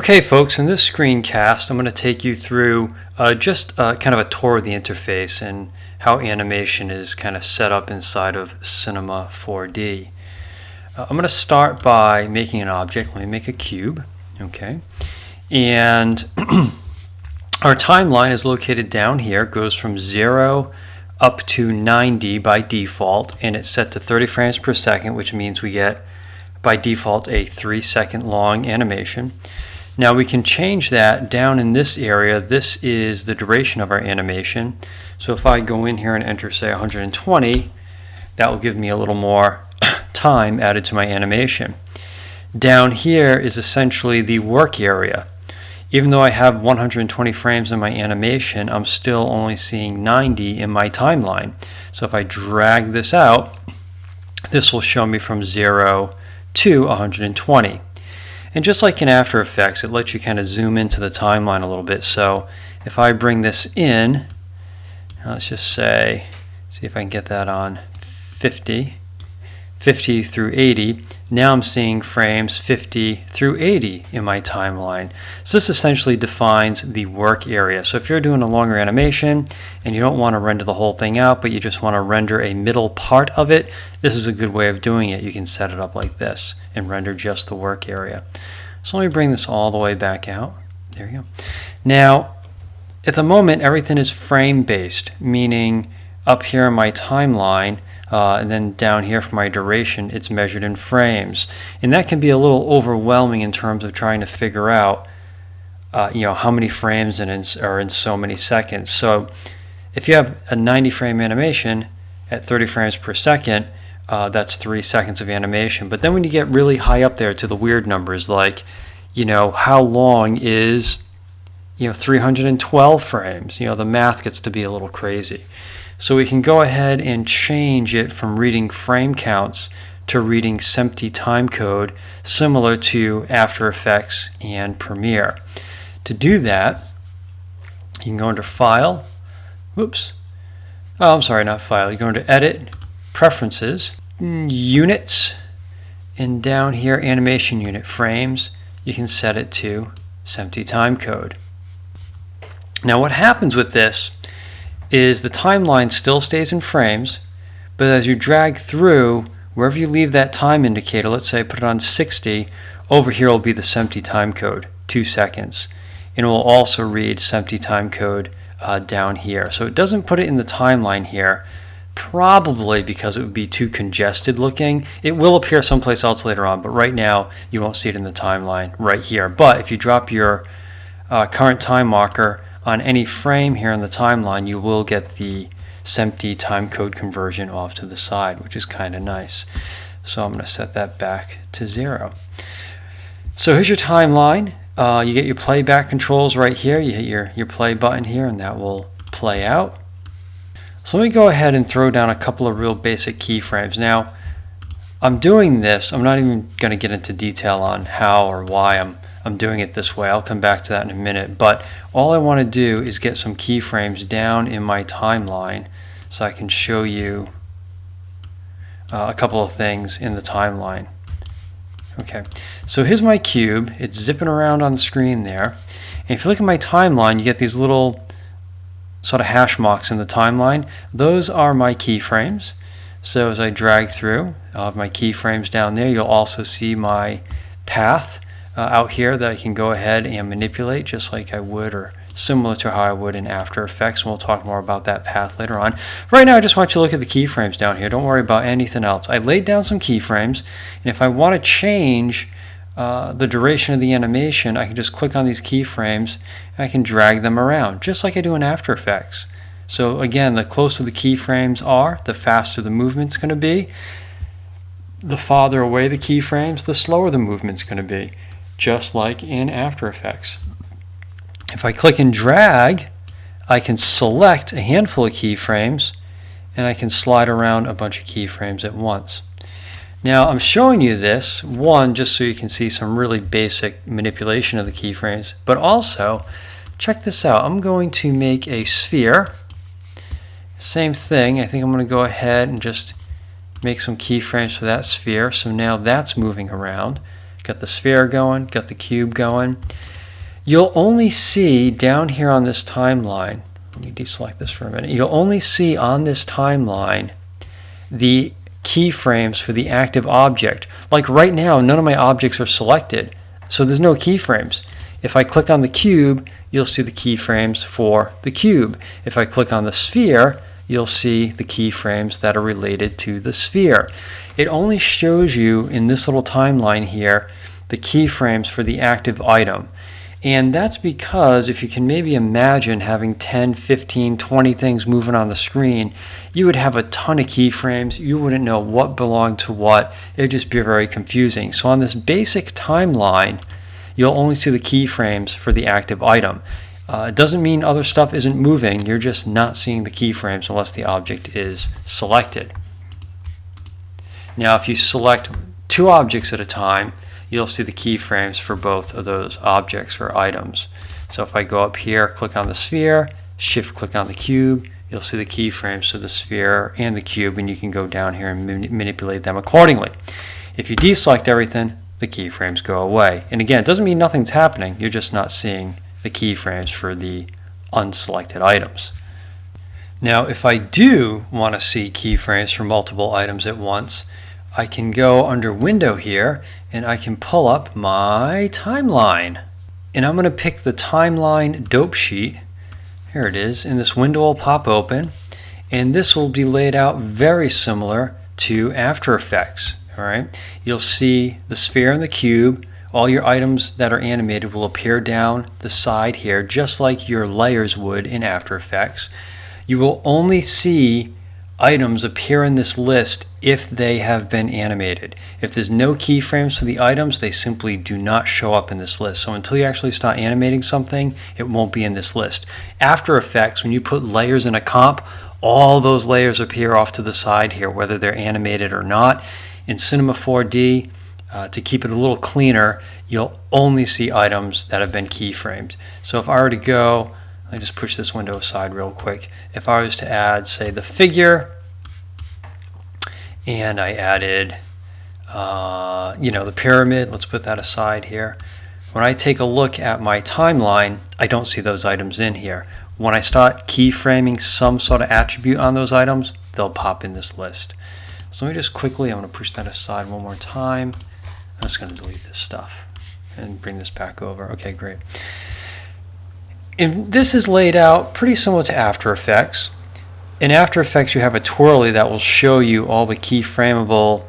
Okay folks, in this screencast I'm going to take you through just kind of a tour of the interface and how animation is kind of set up inside of Cinema 4D. I'm going to start by making an object. Let me make a cube. Okay, and our timeline is located down here. It goes from 0 up to 90 by default, and it's set to 30 frames per second, which means we get by default a 3-second long animation. Now we can change that down in this area. This is the duration of our animation. So if I go in here and enter, say, 120, that will give me a little more time added to my animation. Down here is essentially the work area. Even though I have 120 frames in my animation, I'm still only seeing 90 in my timeline. So if I drag this out, this will show me from 0 to 120. And just like in After Effects, it lets you kind of zoom into the timeline a little bit. So if I bring this in, let's just say, see if I can get that on 50 through 80. Now I'm seeing frames 50 through 80 in my timeline. So this essentially defines the work area. So if you're doing a longer animation and you don't want to render the whole thing out, but you just want to render a middle part of it, this is a good way of doing it. You can set it up like this and render just the work area. So let me bring this all the way back out. There you go. Now, at the moment, everything is frame based, meaning up here in my timeline, and then down here for my duration, it's measured in frames. And that can be a little overwhelming in terms of trying to figure out how many frames are in so many seconds. So if you have a 90 frame animation at 30 frames per second, that's 3 seconds of animation. But then when you get really high up there to the weird numbers, like how long is 312 frames, the math gets to be a little crazy. So we can go ahead and change it from reading frame counts to reading SMPTE timecode, similar to After Effects and Premiere. To do that, you can go into File, not File, you go into Edit, Preferences, Units, and down here Animation Unit Frames, you can set it to SMPTE timecode. Now what happens with this is the timeline still stays in frames, but as you drag through, wherever you leave that time indicator, let's say put it on 60, over here will be the SMPTE timecode, 2 seconds. And it will also read SMPTE timecode down here. So it doesn't put it in the timeline here, probably because it would be too congested looking. It will appear someplace else later on, but right now you won't see it in the timeline right here. But if you drop your current time marker on any frame here in the timeline, you will get the SMPTE timecode conversion off to the side, which is kind of nice. So I'm going to set that back to 0. So here's your timeline. You get your playback controls right here. You hit your play button here, and that will play out. So let me go ahead and throw down a couple of real basic keyframes. Now, I'm doing this. I'm not even going to get into detail on how or why I'm doing it this way. I'll come back to that in a minute. But all I want to do is get some keyframes down in my timeline so I can show you a couple of things in the timeline. Okay, so here's my cube. It's zipping around on the screen there. And if you look at my timeline, you get these little sort of hash marks in the timeline. Those are my keyframes. So as I drag through, I'll have my keyframes down there. You'll also see my path out here that I can go ahead and manipulate just like I would, or similar to how I would in After Effects, and we'll talk more about that path later on. Right now I just want you to look at the keyframes down here. Don't worry about anything else. I laid down some keyframes, and if I want to change the duration of the animation, I can just click on these keyframes and I can drag them around just like I do in After Effects. So again, the closer the keyframes are, the faster the movement's going to be. The farther away the keyframes, the slower the movement's going to be, just like in After Effects. If I click and drag, I can select a handful of keyframes and I can slide around a bunch of keyframes at once. Now I'm showing you this, one, just so you can see some really basic manipulation of the keyframes, but also, check this out, I'm going to make a sphere. Same thing, I think I'm going to go ahead and just make some keyframes for that sphere. So now that's moving around. got the sphere going, got the cube going. You'll only see down here on this timeline, let me deselect this for a minute, you'll only see on this timeline the keyframes for the active object. Like right now, none of my objects are selected, so there's no keyframes. If I click on the cube, you'll see the keyframes for the cube. If I click on the sphere, you'll see the keyframes that are related to the sphere. It only shows you in this little timeline here the keyframes for the active item. And that's because if you can maybe imagine having 10, 15, 20 things moving on the screen, you would have a ton of keyframes. You wouldn't know what belonged to what. It would just be very confusing. So on this basic timeline, you'll only see the keyframes for the active item. It doesn't mean other stuff isn't moving. You're just not seeing the keyframes unless the object is selected. Now, if you select two objects at a time, you'll see the keyframes for both of those objects or items. So if I go up here, click on the sphere, shift click on the cube, you'll see the keyframes for the sphere and the cube, and you can go down here and manipulate them accordingly. If you deselect everything, the keyframes go away. And again, it doesn't mean nothing's happening, you're just not seeing the keyframes for the unselected items. Now, if I do want to see keyframes for multiple items at once, I can go under Window here and I can pull up my timeline. And I'm going to pick the timeline dope sheet. Here it is, and this window will pop open. And this will be laid out very similar to After Effects. All right, you'll see the sphere and the cube. All your items that are animated will appear down the side here, just like your layers would in After Effects. You will only see items appear in this list if they have been animated. If there's no keyframes for the items, they simply do not show up in this list. So until you actually start animating something, it won't be in this list. After Effects, when you put layers in a comp, all those layers appear off to the side here, whether they're animated or not. In Cinema 4D, to keep it a little cleaner, you'll only see items that have been keyframed. So if I were to go, let me just push this window aside real quick. If I was to add, say, the figure, and I added, the pyramid, let's put that aside here. When I take a look at my timeline, I don't see those items in here. When I start keyframing some sort of attribute on those items, they'll pop in this list. So let me just quickly, I'm going to push that aside one more time. I'm just going to delete this stuff and bring this back over. Okay, great. And this is laid out pretty similar to After Effects. In After Effects, you have a twirly that will show you all the keyframeable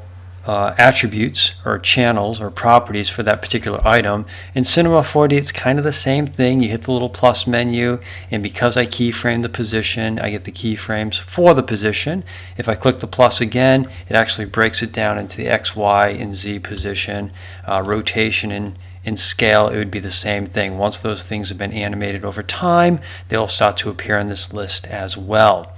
attributes or channels or properties for that particular item. In Cinema 4D, it's kind of the same thing. You hit the little plus menu, and because I keyframe the position, I get the keyframes for the position. If I click the plus again, it actually breaks it down into the X, Y, and Z position. Rotation and scale, it would be the same thing. Once those things have been animated over time, they'll start to appear in this list as well.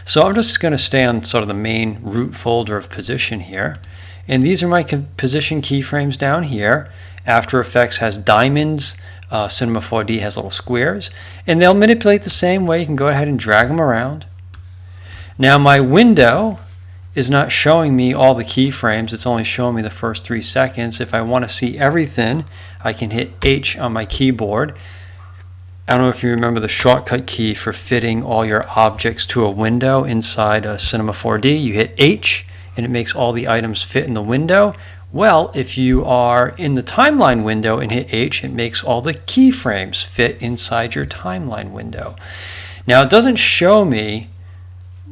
So I'm just going to stay on sort of the main root folder of position here. And these are my position keyframes down here. After Effects has diamonds. Cinema 4D has little squares. And they'll manipulate the same way. You can go ahead and drag them around. Now my window is not showing me all the keyframes. It's only showing me the first 3 seconds. If I want to see everything, I can hit H on my keyboard. I don't know if you remember the shortcut key for fitting all your objects to a window inside Cinema 4D. You hit H and it makes all the items fit in the window. Well, if you are in the timeline window and hit H, it makes all the keyframes fit inside your timeline window. Now it doesn't show me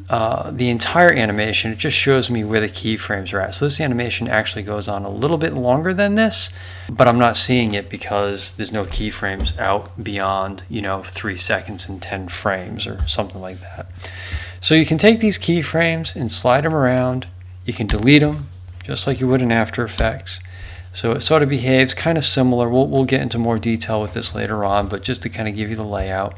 the entire animation, it just shows me where the keyframes are at. So this animation actually goes on a little bit longer than this, but I'm not seeing it because there's no keyframes out beyond 3 seconds and 10 frames or something like that. So you can take these keyframes and slide them around. You can delete them just like you would in After Effects. So it sort of behaves kind of similar. We'll get into more detail with this later on, but just to kind of give you the layout.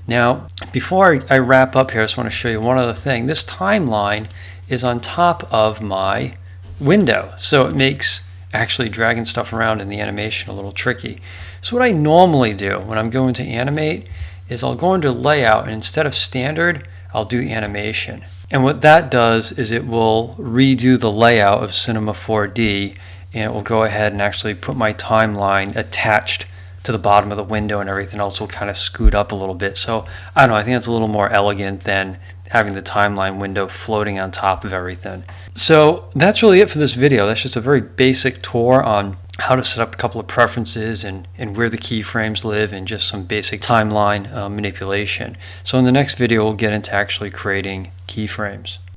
Now, before I wrap up here, I just want to show you one other thing. This timeline is on top of my window, so it makes actually dragging stuff around in the animation a little tricky. So what I normally do when I'm going to animate is I'll go into Layout, and instead of Standard, I'll do Animation. And what that does is it will redo the layout of Cinema 4D, and it will go ahead and actually put my timeline attached to the bottom of the window, and everything else will kind of scoot up a little bit. So I don't know, I think it's a little more elegant than having the timeline window floating on top of everything. So that's really it for this video. That's just a very basic tour on how to set up a couple of preferences and where the keyframes live, and just some basic timeline manipulation. So in the next video, we'll get into actually creating keyframes.